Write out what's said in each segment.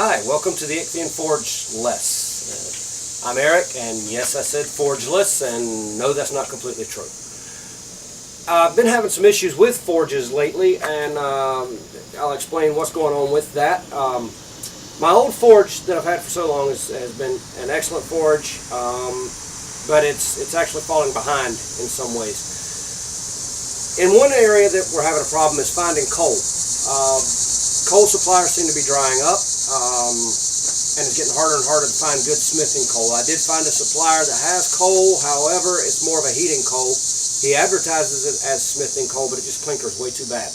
Hi, welcome to the Ichthyon Forgeless. I'm Eric, and yes, I said forgeless, and no, that's not completely true. I've been having some issues with forges lately, and I'll explain what's going on with that. My old forge that I've had for so long has been an excellent forge, but it's actually falling behind in some ways. In one area that we're having a problem is finding coal. Coal suppliers seem to be drying up, and it's getting harder and harder to find good smithing coal. I did find a supplier that has coal, however, it's more of a heating coal. He advertises it as smithing coal, but it just clinkers way too bad.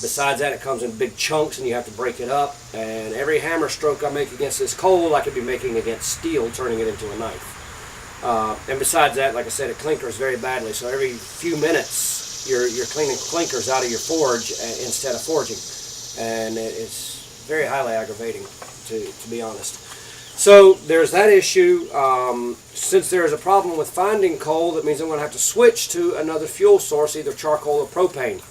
Besides that, it comes in big chunks and you have to break it up, and every hammer stroke I make against this coal I could be making against steel, turning it into a knife. And besides that, like I said, it clinkers very badly, so every few minutes you're cleaning clinkers out of your forge instead of forging, and it's very highly aggravating, to be honest. So there's that issue. Since there is a problem with finding coal, that means I'm going to have to switch to another fuel source, either charcoal or propane.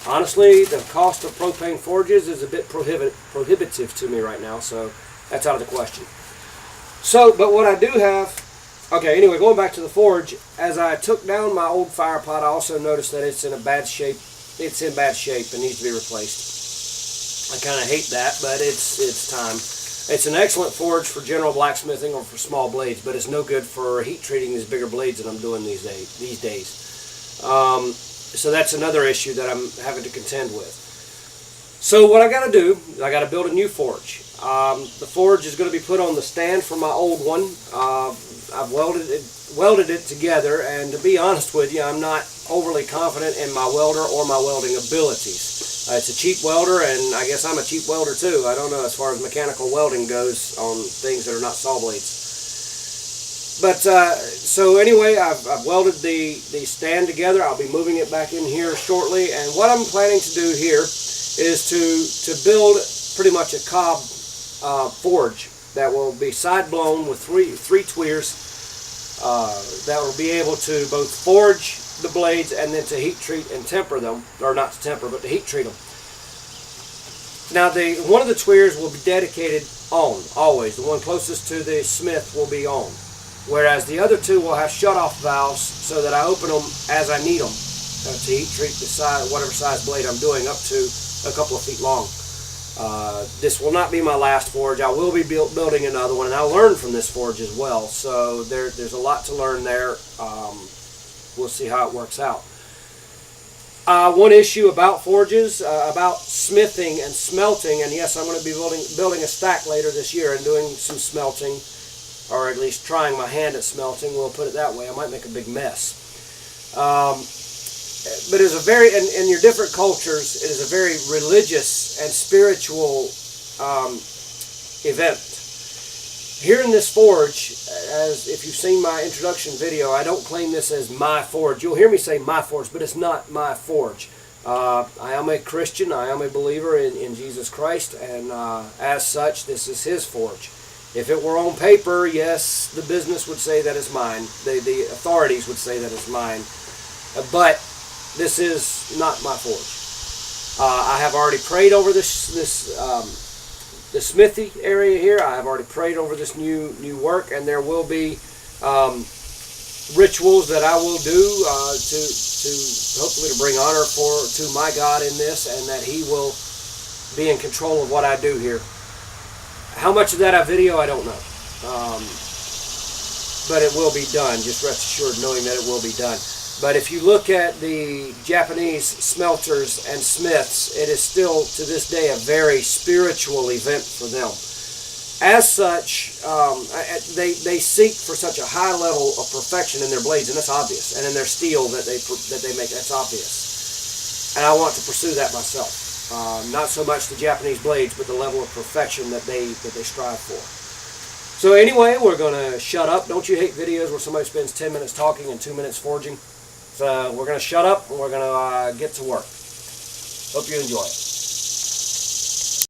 Honestly, the cost of propane forges is a bit prohibitive to me right now, so that's out of the question. So, but what I do have, okay, anyway, going back to the forge, as I took down my old fire pot, I also noticed that it's in bad shape and needs to be replaced. I kind of hate that, but it's time. It's an excellent forge for general blacksmithing or for small blades, but it's no good for heat treating these bigger blades that I'm doing these days. So that's another issue that I'm having to contend with. So what I got to do, I got to build a new forge. The forge is going to be put on the stand for my old one. I've welded it together, and to be honest with you, I'm not overly confident in my welder or my welding abilities. It's a cheap welder, and I guess I'm a cheap welder too. I don't know as far as mechanical welding goes on things that are not saw blades. But so anyway, I've welded the stand together. I'll be moving it back in here shortly, and what I'm planning to do here is to build pretty much a cob forge that will be side blown with three tweers that will be able to both forge the blades and then to heat treat and temper them, or not to temper, but to heat treat them. Now one of the tweers will be dedicated on, always. The one closest to the smith will be on, whereas the other two will have shut-off valves so that I open them as I need them to heat treat the size, whatever size blade I'm doing, up to a couple of feet long. This will not be my last forge. I will be building another one, and I'll learn from this forge as well. So there's a lot to learn there. We'll see how it works out. One issue about forges, about smithing and smelting, and yes, I'm going to be building a stack later this year and doing some smelting, or at least trying my hand at smelting. We'll put it that way. I might make a big mess. But it's a very, in your different cultures, it is a very religious and spiritual event. Here in this forge, as if you've seen my introduction video, I don't claim this as my forge. You'll hear me say my forge, but it's not my forge. I am a Christian. I am a believer in Jesus Christ, and as such, this is his forge. If it were on paper, yes, the business would say that it's mine. The authorities would say that it's mine. But this is not my forge. I have already prayed over the smithy area here. I have already prayed over this new work, and there will be rituals that I will do to hopefully to bring honor to my God in this, and that he will be in control of what I do here. How much of that I video, I don't know. But it will be done. Just rest assured knowing that it will be done. But if you look at the Japanese smelters and smiths, it is still to this day a very spiritual event for them. As such, they seek for such a high level of perfection in their blades, and that's obvious, and in their steel that they make, that's obvious. And I want to pursue that myself. Not so much the Japanese blades, but the level of perfection that they strive for. So anyway, we're going to shut up. Don't you hate videos where somebody spends 10 minutes talking and 2 minutes forging? So we're going to shut up and we're going to get to work. Hope you enjoy it.